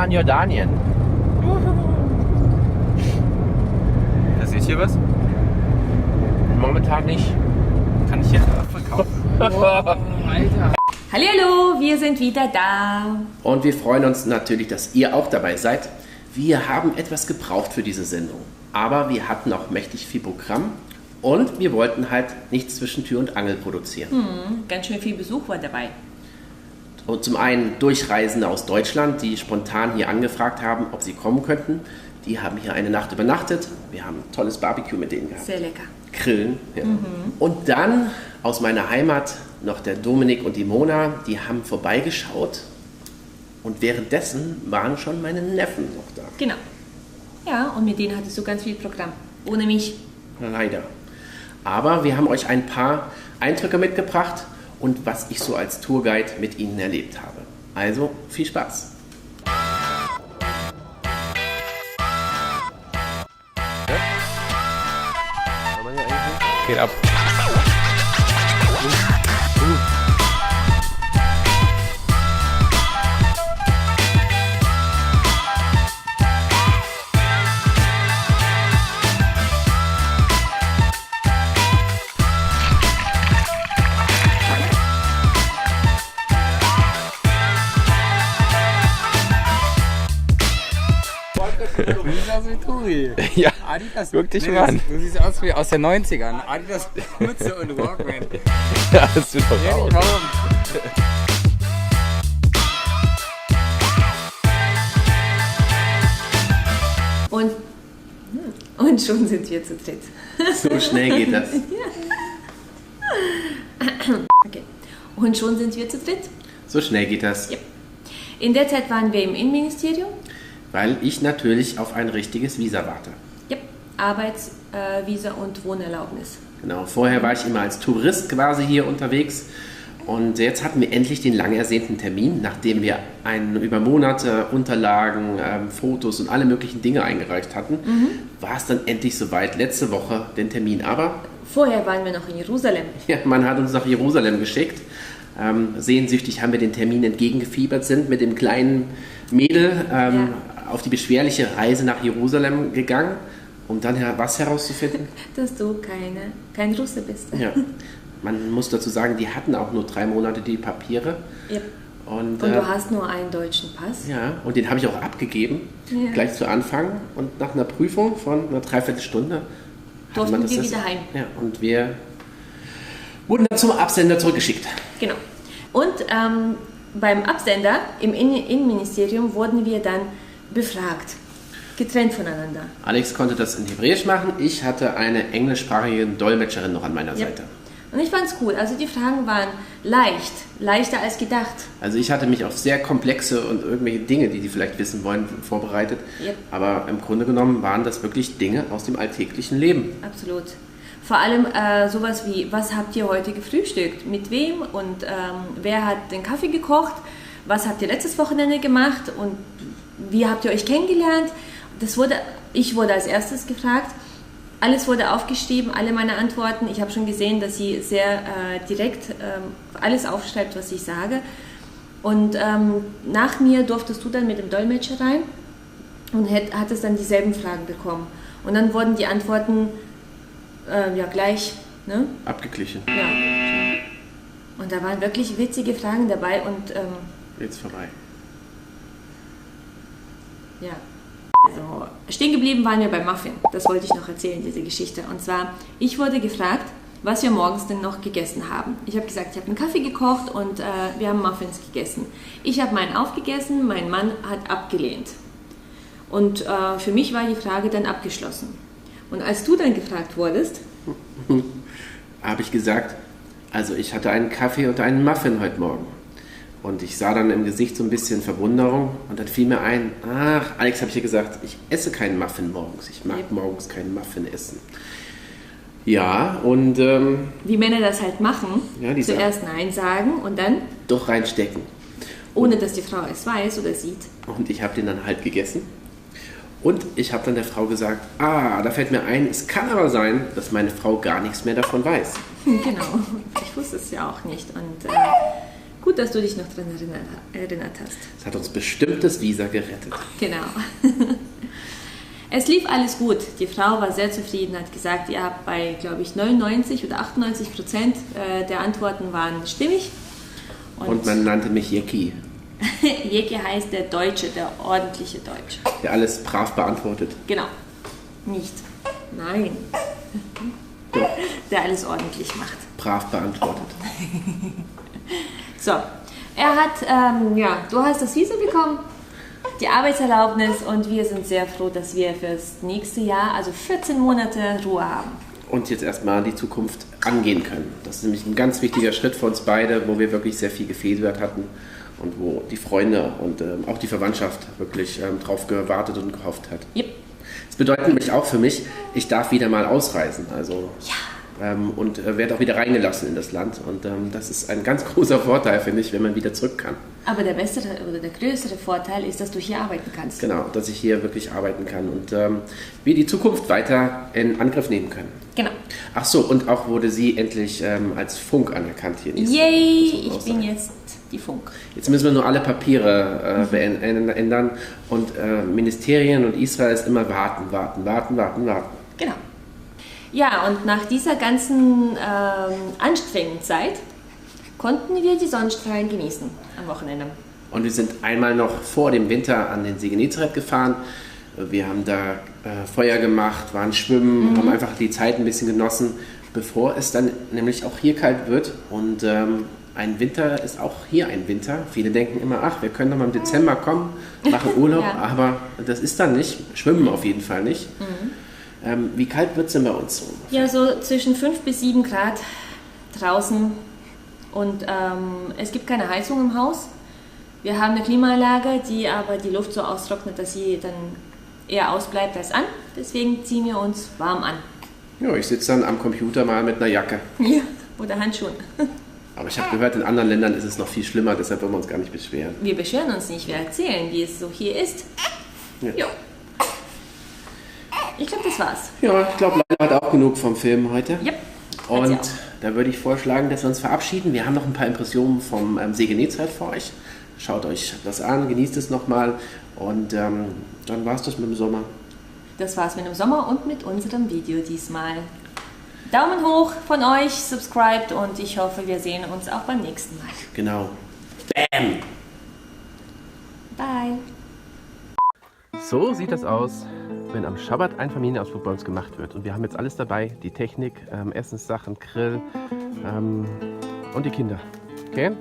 Amman, Jordanien. Seht ihr was? Momentan nicht. Kann ich hier verkaufen? Alter. Hallihallo, wir sind wieder da. Und wir freuen uns natürlich, dass ihr auch dabei seid. Wir haben etwas gebraucht für diese Sendung. Aber wir hatten auch mächtig viel Programm. Und wir wollten halt nichts zwischen Tür und Angel produzieren. Ganz schön viel Besuch war dabei. Und zum einen Durchreisende aus Deutschland, die spontan hier angefragt haben, ob sie kommen könnten. Die haben hier eine Nacht übernachtet. Wir haben ein tolles Barbecue mit denen gehabt. Sehr lecker. Grillen. Ja. Und dann aus meiner Heimat noch der Dominik und die Mona, die haben vorbeigeschaut. Und währenddessen waren schon meine Neffen noch da. Genau. Ja, und mit denen hattest du ganz viel Programm. Ohne mich. Leider. Aber wir haben euch ein paar Eindrücke mitgebracht und was ich so als Tourguide mit ihnen erlebt habe. Also viel Spaß. Geht ab. Du siehst aus wie Turi. Ja, Adidas, guck dich mal an. Du siehst aus wie aus den 90ern. Adidas Mütze und Walkman. Ja, das tut doch Ja, auch. nicht warum. Und schon sind wir zu dritt. So schnell geht das. Okay. Und schon sind wir zu dritt. So schnell geht das. Ja. In der Zeit waren wir im Innenministerium. Weil ich natürlich auf ein richtiges Visa warte. Ja. Arbeitsvisa und Wohnerlaubnis. Genau, vorher war ich immer als Tourist quasi hier unterwegs. Und jetzt hatten wir endlich den lang ersehnten Termin, nachdem wir über Monate Unterlagen, Fotos und alle möglichen Dinge eingereicht hatten, war es dann endlich soweit, letzte Woche den Termin. Aber Vorher waren wir noch in Jerusalem. ja, man hat uns nach Jerusalem geschickt. Sehnsüchtig haben wir den Termin entgegengefiebert, sind mit dem kleinen Mädel auf die beschwerliche Reise nach Jerusalem gegangen, um dann was herauszufinden. Dass du kein Russe bist. Ja. Man muss dazu sagen, die hatten auch nur 3 Monate die Papiere. Ja. Und du hast nur einen deutschen Pass. ja, und den habe ich auch abgegeben, Ja. gleich zu Anfang. Und nach einer Prüfung von einer Dreiviertelstunde Durften wir wieder heim. Ja, und wir wurden dann zum Absender zurückgeschickt. Genau. Und beim Absender im Innenministerium wurden wir dann befragt. Getrennt voneinander. Alex konnte das in Hebräisch machen. Ich hatte eine englischsprachige Dolmetscherin noch an meiner Seite. Und ich fand's cool. Also die Fragen waren leichter als gedacht. Also ich hatte mich auf sehr komplexe und irgendwelche Dinge, die vielleicht wissen wollen, vorbereitet. Yep. Aber im Grunde genommen waren das wirklich Dinge aus dem alltäglichen Leben. Absolut. Vor allem sowas wie, was habt ihr heute gefrühstückt? Mit wem? Und wer hat den Kaffee gekocht? Was habt ihr letztes Wochenende gemacht? Und wie habt ihr euch kennengelernt? Ich wurde als erstes gefragt. Alles wurde aufgeschrieben, alle meine Antworten. Ich habe schon gesehen, dass sie sehr direkt alles aufschreibt, was ich sage. Und nach mir durftest du dann mit dem Dolmetscher rein und hattest dann dieselben Fragen bekommen. Und dann wurden die Antworten gleich, ne? Abgeglichen. Ja. Und da waren wirklich witzige Fragen dabei und Jetzt vorbei. ja. Also, stehen geblieben waren wir beim Muffin. Das wollte ich noch erzählen, diese Geschichte. Und zwar, ich wurde gefragt, was wir morgens denn noch gegessen haben. Ich habe gesagt, ich habe einen Kaffee gekocht und wir haben Muffins gegessen. Ich habe meinen aufgegessen, mein Mann hat abgelehnt. Und für mich war die Frage dann abgeschlossen. Und als du dann gefragt wurdest, Habe ich gesagt, also ich hatte einen Kaffee und einen Muffin heute Morgen. Und ich sah dann im Gesicht so ein bisschen Verwunderung und dann fiel mir ein, ach, Alex, habe ich ja gesagt, ich esse keinen Muffin morgens. Ich mag morgens keinen Muffin essen. Ja, und wie Männer das halt machen, Ja, die zuerst Nein sagen und dann, doch reinstecken. ohne dass die Frau es weiß oder sieht. Und ich habe den dann halt gegessen. Und ich habe dann der Frau gesagt, da fällt mir ein, es kann aber sein, dass meine Frau gar nichts mehr davon weiß. Genau, ich wusste es ja auch nicht. Und Gut, dass du dich noch daran erinnert hast. Das hat uns bestimmt das Visa gerettet. Genau. Es lief alles gut. Die Frau war sehr zufrieden, hat gesagt, ihr habt bei, glaube ich, 99 oder 98% der Antworten waren stimmig. Und man nannte mich Jeki, Jeki heißt der Deutsche, der ordentliche Deutsche. der alles brav beantwortet. Genau. Nicht. Nein. Doch, Der alles ordentlich macht. brav beantwortet. So. Er hat, du hast das Visa bekommen, die Arbeitserlaubnis und wir sind sehr froh, dass wir fürs nächste Jahr, also 14 Monate Ruhe haben. Und jetzt erstmal die Zukunft angehen können. Das ist nämlich ein ganz wichtiger Schritt für uns beide, wo wir wirklich sehr viel gefedert hatten und wo die Freunde und auch die Verwandtschaft wirklich drauf gewartet und gehofft hat. Yep. Das bedeutet nämlich auch für mich, ich darf wieder mal ausreisen. Also, und werde auch wieder reingelassen in das Land. Und das ist ein ganz großer Vorteil, finde ich, wenn man wieder zurück kann. Aber der bessere oder der größere Vorteil ist, dass du hier arbeiten kannst. Genau, dass ich hier wirklich arbeiten kann und wir die Zukunft weiter in Angriff nehmen können. Genau. Ach so, und auch wurde sie endlich als Funk anerkannt hier in Israel. Yay, Das muss man auch ich bin sagen. jetzt die Funk. Jetzt müssen wir nur alle Papiere ändern und Ministerien und Israel ist immer warten. Genau. Ja, und nach dieser ganzen anstrengenden Zeit konnten wir die Sonnenstrahlen genießen am Wochenende. Und wir sind einmal noch vor dem Winter an den See Genezareth gefahren. Wir haben da Feuer gemacht, waren schwimmen, haben einfach die Zeit ein bisschen genossen, bevor es dann nämlich auch hier kalt wird. Und ein Winter ist auch hier ein Winter. Viele denken immer, ach, wir können doch mal im Dezember kommen, machen Urlaub, Ja. aber das ist dann nicht. Schwimmen auf jeden Fall nicht. Wie kalt wird es denn bei uns? Ja, so zwischen 5 bis 7 Grad draußen und es gibt keine Heizung im Haus. Wir haben eine Klimaanlage, die aber die Luft so austrocknet, dass sie dann eher ausbleibt als an. Deswegen ziehen wir uns warm an. Ja, ich sitze dann am Computer mal mit einer Jacke. Ja. Oder Handschuhen. Aber ich habe gehört, in anderen Ländern ist es noch viel schlimmer, deshalb wollen wir uns gar nicht beschweren. Wir beschweren uns nicht, wir erzählen, wie es so hier ist. Ja. Jo. Ich glaube, das war's. Ja, ich glaube, leider hat auch genug vom Film heute. Yep. Und sie auch. da würde ich vorschlagen, dass wir uns verabschieden. Wir haben noch ein paar Impressionen vom See Genezareth für euch. Schaut euch das an, genießt es nochmal und dann war es das mit dem Sommer. Das war's mit dem Sommer und mit unserem Video diesmal. Daumen hoch von euch, subscribed und ich hoffe, wir sehen uns auch beim nächsten Mal. Genau. Bam! Bye. So sieht das aus, wenn am Schabbat ein Familienausflug bei uns gemacht wird. Und wir haben jetzt alles dabei, die Technik, Essenssachen, Grill und die Kinder. Okay?